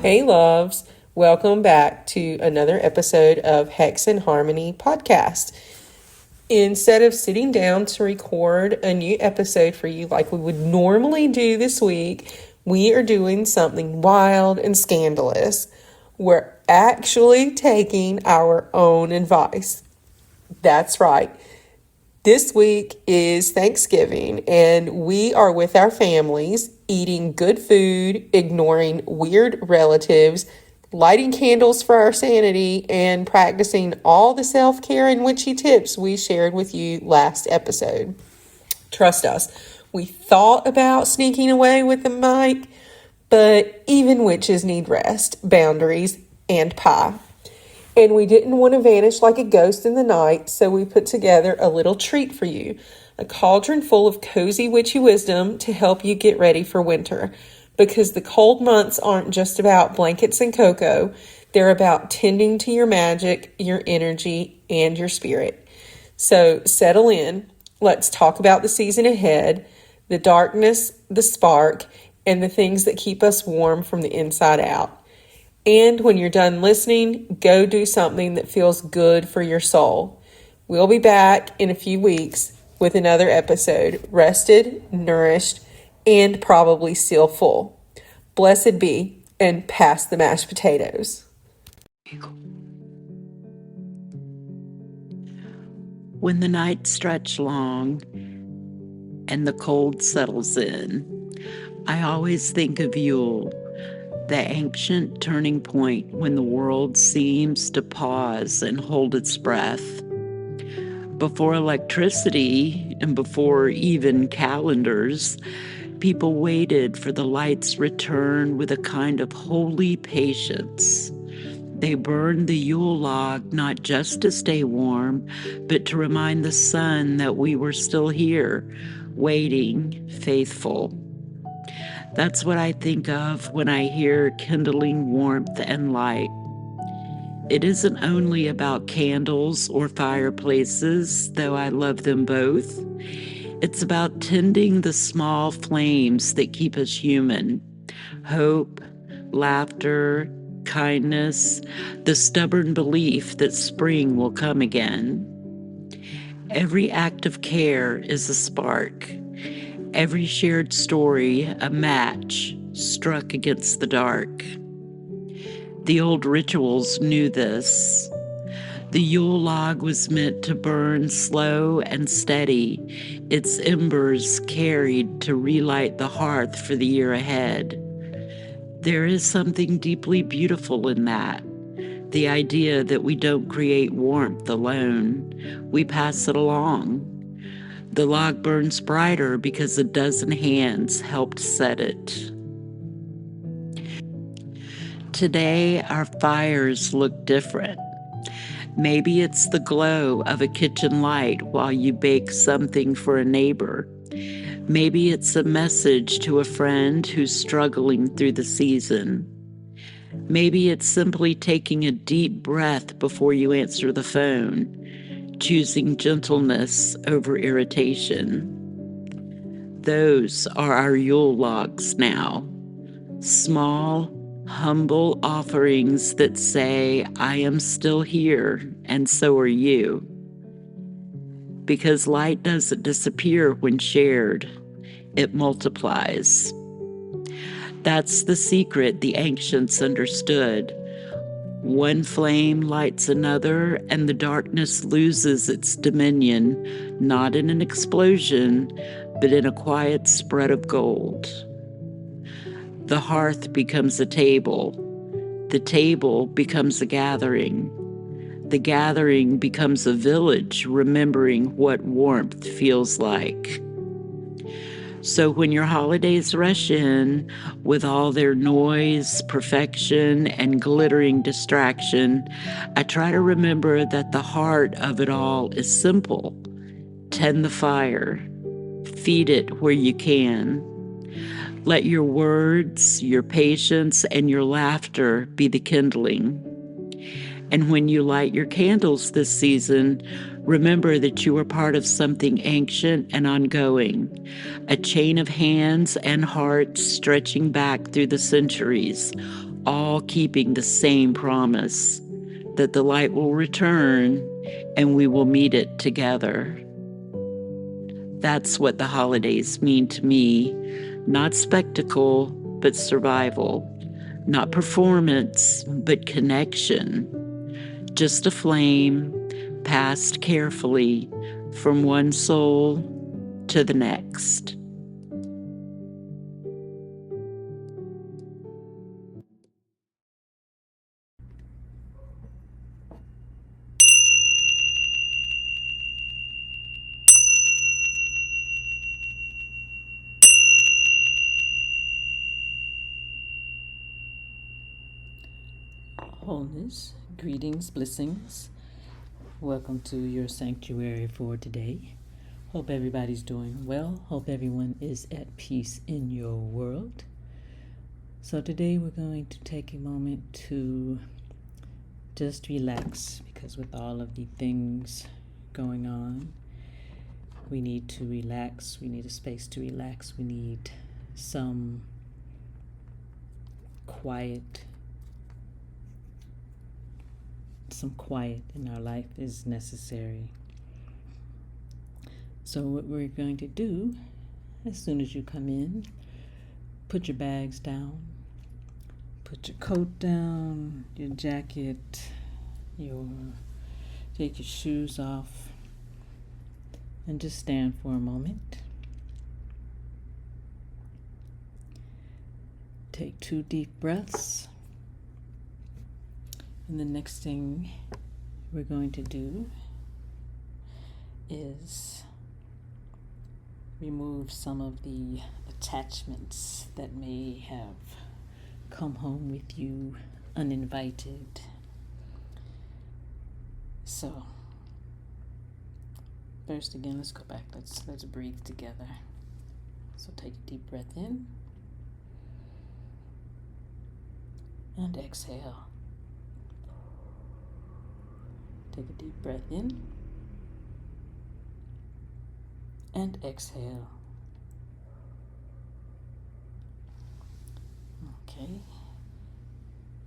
Hey, loves. Welcome back to another episode of Hex and Harmony podcast. Instead of sitting down to record a new episode for you like we would normally do this week, we are doing something wild and scandalous. We're actually taking our own advice. That's right. This week is Thanksgiving, and we are with our families, eating good food, ignoring weird relatives, lighting candles for our sanity, and practicing all the self-care and witchy tips we shared with you last episode. Trust us, we thought about sneaking away with the mic, but even witches need rest, boundaries, and pie. And we didn't want to vanish like a ghost in the night, so we put together a little treat for you. A cauldron full of cozy witchy wisdom to help you get ready for winter. Because the cold months aren't just about blankets and cocoa. They're about tending to your magic, your energy, and your spirit. So settle in. Let's talk about the season ahead, the darkness, the spark, and the things that keep us warm from the inside out. And when you're done listening, go do something that feels good for your soul. We'll be back in a few weeks with another episode, rested, nourished, and probably still full. Blessed be, and pass the mashed potatoes. When the nights stretch long and the cold settles in, I always think of Yule, the ancient turning point when the world seems to pause and hold its breath. Before electricity and before even calendars, people waited for the light's return with a kind of holy patience. They burned the Yule log not just to stay warm, but to remind the sun that we were still here, waiting, faithful. That's what I think of when I hear kindling warmth and light. It isn't only about candles or fireplaces, though I love them both. It's about tending the small flames that keep us human. Hope, laughter, kindness, the stubborn belief that spring will come again. Every act of care is a spark. Every shared story, a match struck against the dark. The old rituals knew this. The Yule log was meant to burn slow and steady, its embers carried to relight the hearth for the year ahead. There is something deeply beautiful in that. The idea that we don't create warmth alone, we pass it along. The log burns brighter because a dozen hands helped set it. Today, our fires look different. Maybe it's the glow of a kitchen light while you bake something for a neighbor. Maybe it's a message to a friend who's struggling through the season. Maybe it's simply taking a deep breath before you answer the phone, choosing gentleness over irritation. Those are our Yule logs now. Small, humble offerings that say, I am still here, and so are you. Because light doesn't disappear when shared, it multiplies. That's the secret the ancients understood. One flame lights another, and the darkness loses its dominion, not in an explosion, but in a quiet spread of gold. The hearth becomes a table. The table becomes a gathering. The gathering becomes a village, remembering what warmth feels like. So when your holidays rush in with all their noise, perfection, and glittering distraction, I try to remember that the heart of it all is simple. Tend the fire. Feed it where you can. Let your words, your patience, and your laughter be the kindling. And when you light your candles this season, remember that you are part of something ancient and ongoing, a chain of hands and hearts stretching back through the centuries, all keeping the same promise that the light will return and we will meet it together. That's what the holidays mean to me. Not spectacle, but survival. Not performance, but connection. Just a flame passed carefully from one soul to the next. Wholeness, greetings, blessings. Welcome to your sanctuary for today. Hope everybody's doing well. Hope everyone is at peace in your world. So today we're going to take a moment to just relax, because with all of the things going on, we need to relax. We need a space to relax. We need some quiet. Some quiet in our life is necessary. So what we're going to do, as soon as you come in, put your bags down, put your coat down, your jacket, take your shoes off, and just stand for a moment. Take 2 deep breaths. And the next thing we're going to do is remove some of the attachments that may have come home with you uninvited. So, first again, let's go back. Let's breathe together. So take a deep breath in and exhale. Take a deep breath in and exhale. Okay.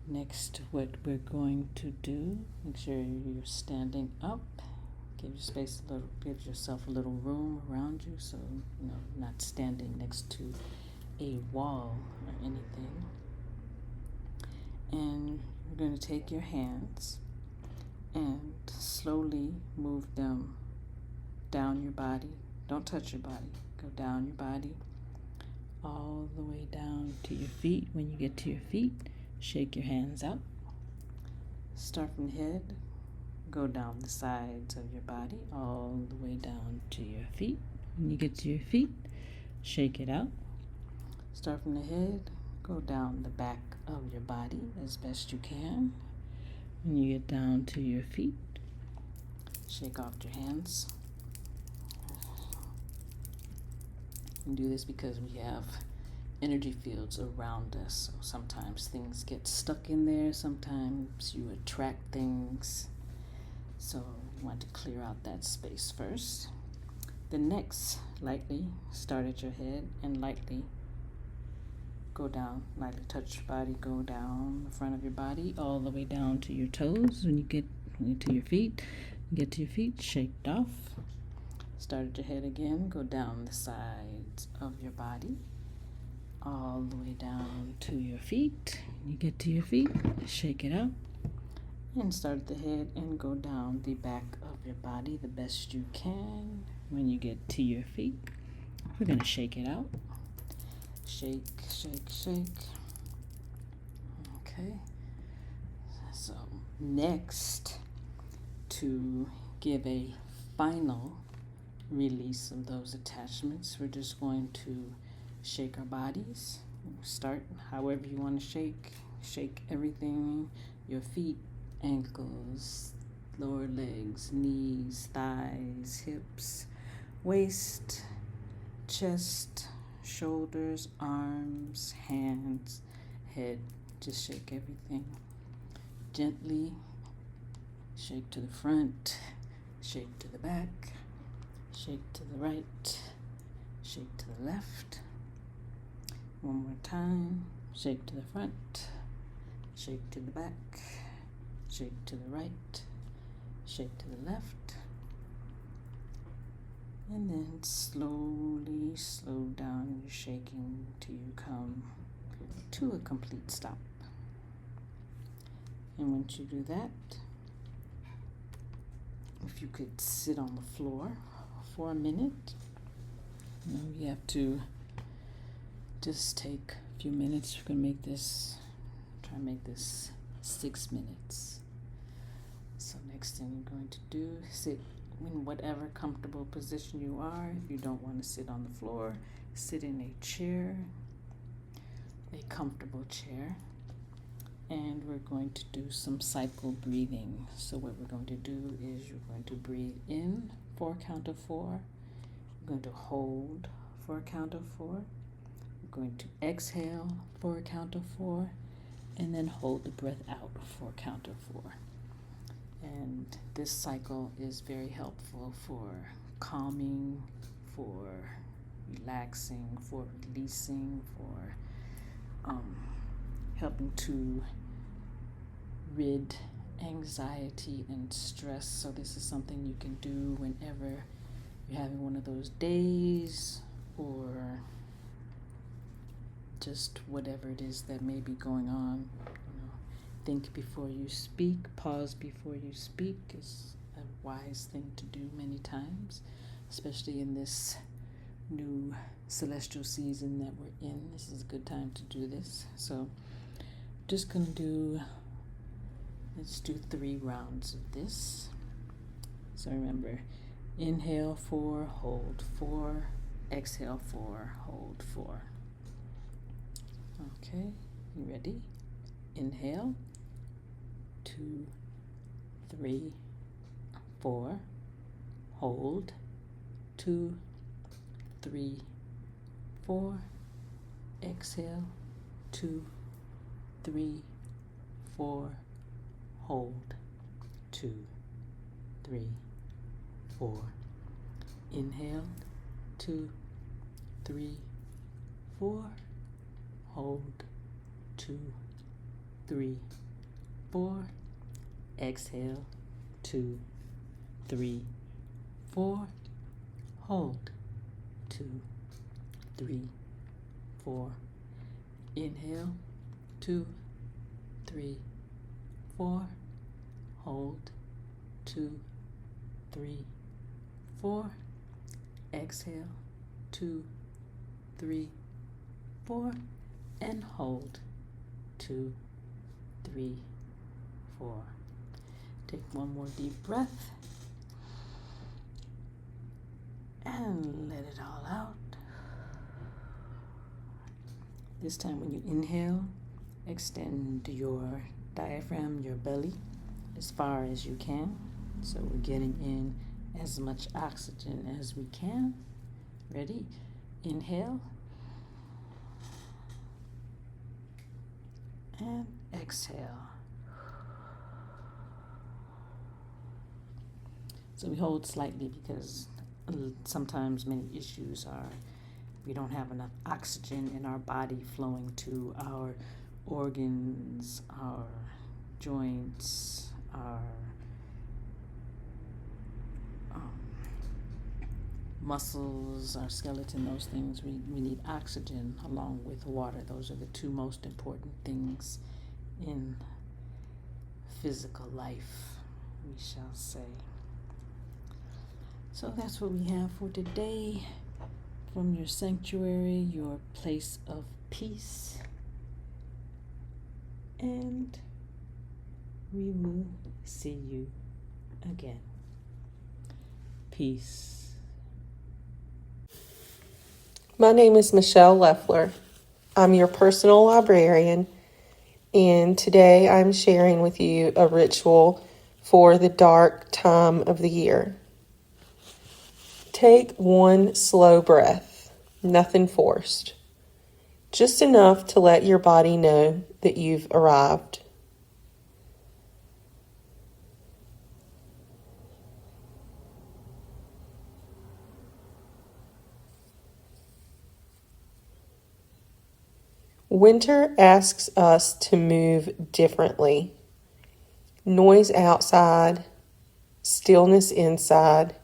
Next, what we're going to do, make sure you're standing up. Give yourself a little room around you, so not standing next to a wall or anything. And you're going to take your hands and slowly move them down your body. Don't touch your body. Go down your body, all the way down to your feet. When you get to your feet, shake your hands out. Start from the head, go down the sides of your body, all the way down to your feet. When you get to your feet, shake it out. Start from the head, go down the back of your body as best you can. When you get down to your feet, shake off your hands. And do this because we have energy fields around us. So sometimes things get stuck in there. Sometimes you attract things. So you want to clear out that space first. Then next, lightly start at your head and lightly go down. Lightly touch your body, go down the front of your body, all the way down to your toes. When you get to your feet, shake it off. Start at your head again, go down the sides of your body, all the way down to your feet. When you get to your feet, shake it out. And start at the head and go down the back of your body the best you can. When you get to your feet, we're going to shake it out. Shake, shake, shake. Okay. So next, to give a final release of those attachments, we're just going to shake our bodies. Start however you want to shake. Shake everything, your feet, ankles, lower legs, knees, thighs, hips, waist, chest, shoulders, arms, hands, head. Just shake everything. Gently shake to the front, shake to the back, shake to the right, shake to the left. One more time. Shake to the front, Shake to the back, shake to the right, shake to the left, and then slowly slow down your shaking till you come to a complete stop. And once you do that, if you could sit on the floor for a minute. You have to just take a few minutes. We're gonna try and make this 6 minutes. So next thing you're going to do, sit in whatever comfortable position you are. If you don't want to sit on the floor, sit in a chair, a comfortable chair. And we're going to do some cycle breathing. So what we're going to do is you're going to breathe in for a count of 4. You're going to hold for a count of 4. You're going to exhale for a count of 4. And then hold the breath out for a count of 4. And this cycle is very helpful for calming, for relaxing, for releasing, for helping to rid anxiety and stress. So this is something you can do whenever you're having one of those days, or just whatever it is that may be going on. Think before you speak, pause before you speak is a wise thing to do many times, especially in this new celestial season that we're in. This is a good time to do this. So just gonna let's do 3 rounds of this. So remember, inhale 4, hold 4, exhale 4, hold 4. Okay, you ready? Inhale, 2, 3, 4, hold, 2, 3, 4, exhale, 2, 3, 4, hold, 2, 3, 4, inhale, 2, 3, 4, hold, 2, 3, 4, exhale, 2, 3, 4, hold, 2, 3, 4, inhale, 2, 3, 4, hold, 2, 3, 4, exhale, 2, 3, 4, and hold, 2, 3, 4. Take one more deep breath and let it all out. This time when you inhale, extend your diaphragm, your belly, as far as you can. So we're getting in as much oxygen as we can. Ready? Inhale. And exhale. So we hold slightly because sometimes many issues are we don't have enough oxygen in our body flowing to our organs, our joints, our muscles, our skeleton, those things. We need oxygen along with water. Those are the 2 most important things in physical life, we shall say. So that's what we have for today from your sanctuary, your place of peace. And we will see you again. Peace. My name is Michelle Leffler. I'm your personal librarian, and today I'm sharing with you a ritual for the dark time of the year. Take one slow breath, nothing forced, just enough to let your body know that you've arrived. Winter asks us to move differently. Noise outside, stillness inside,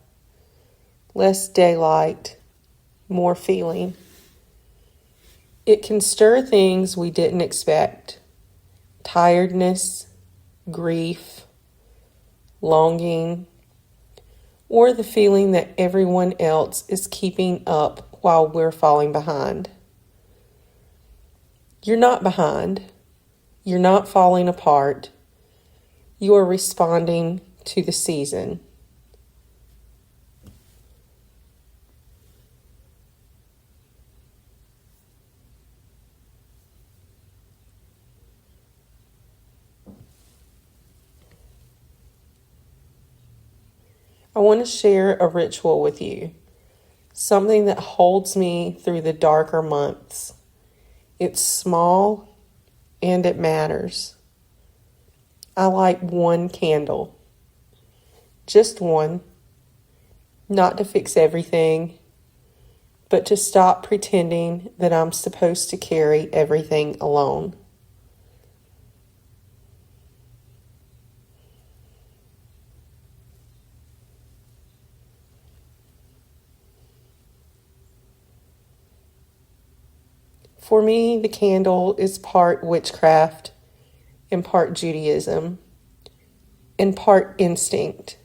less daylight, more feeling. It can stir things we didn't expect. Tiredness, grief, longing, or the feeling that everyone else is keeping up while we're falling behind. You're not behind. You're not falling apart. You are responding to the season. I want to share a ritual with you, something that holds me through the darker months. It's small and it matters. I light one candle, just one, not to fix everything, but to stop pretending that I'm supposed to carry everything alone. For me, the candle is part witchcraft and part Judaism and part instinct.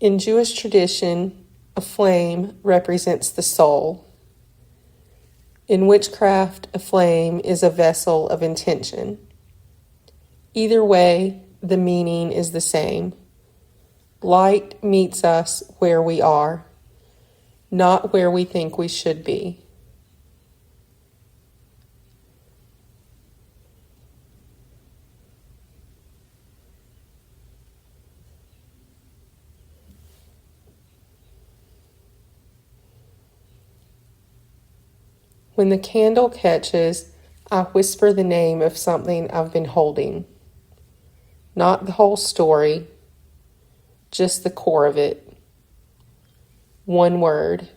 In Jewish tradition, a flame represents the soul. In witchcraft, a flame is a vessel of intention. Either way, the meaning is the same. Light meets us where we are, not where we think we should be. When the candle catches, I whisper the name of something I've been holding. Not the whole story, just the core of it. One word.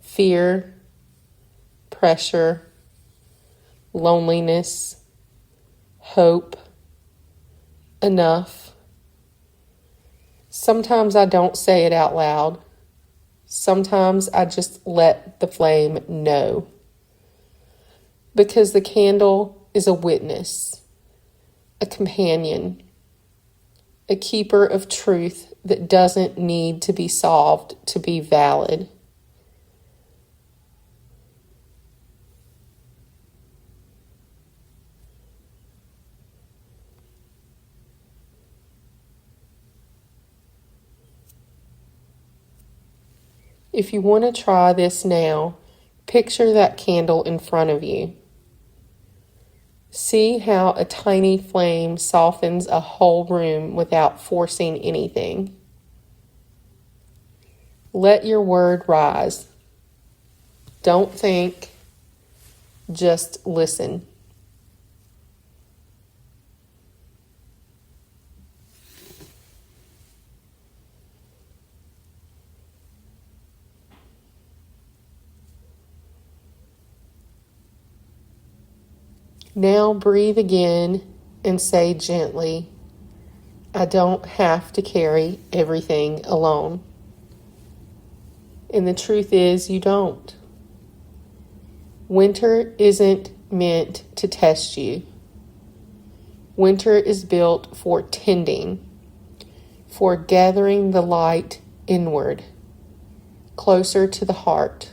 Fear, pressure, loneliness, hope, enough. Sometimes I don't say it out loud. Sometimes I just let the flame know. Because the candle is a witness, a companion, a keeper of truth that doesn't need to be solved to be valid. If you want to try this now, picture that candle in front of you. See how a tiny flame softens a whole room without forcing anything. Let your word rise. Don't think, just listen. Now breathe again and say gently, I don't have to carry everything alone. And the truth is, you don't. Winter isn't meant to test you. Winter is built for tending, for gathering the light inward, closer to the heart.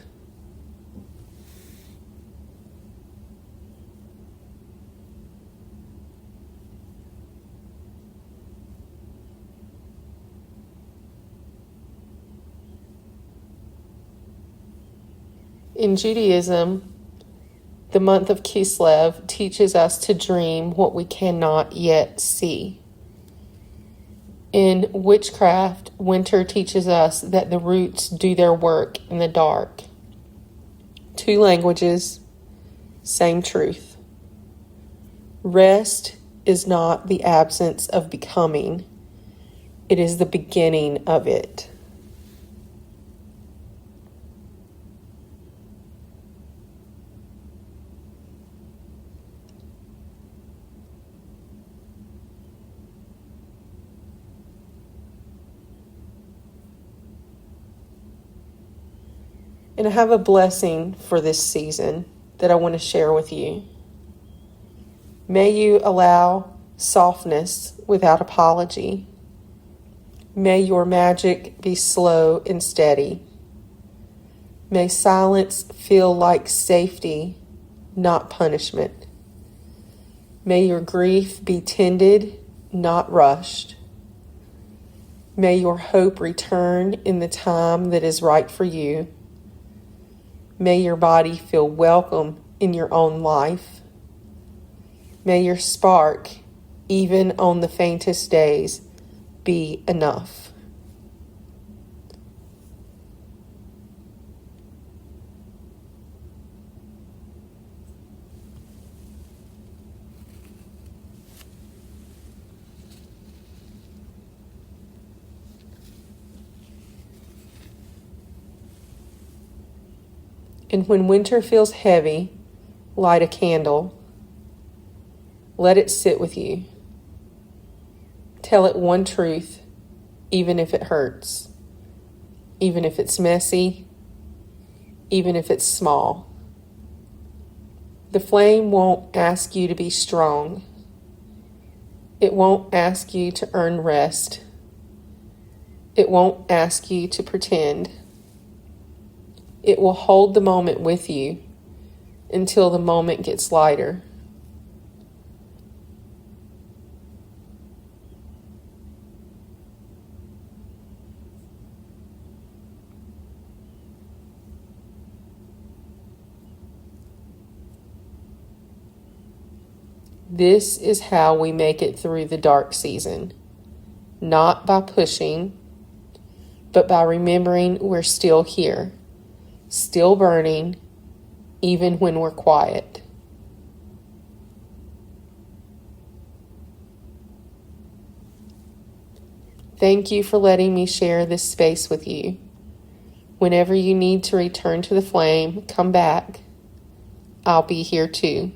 In Judaism, the month of Kislev teaches us to dream what we cannot yet see. In witchcraft, winter teaches us that the roots do their work in the dark. Two languages, same truth. Rest is not the absence of becoming. It is the beginning of it. And I have a blessing for this season that I want to share with you. May you allow softness without apology. May your magic be slow and steady. May silence feel like safety, not punishment. May your grief be tended, not rushed. May your hope return in the time that is right for you. May your body feel welcome in your own life. May your spark, even on the faintest days, be enough. And when winter feels heavy, light a candle. Let it sit with you. Tell it one truth, even if it hurts, even if it's messy, even if it's small. The flame won't ask you to be strong. It won't ask you to earn rest. It won't ask you to pretend. It will hold the moment with you until the moment gets lighter. This is how we make it through the dark season. Not by pushing, but by remembering we're still here, still burning, even when we're quiet. Thank you for letting me share this space with you. Whenever you need to return to the flame, come back. I'll be here too.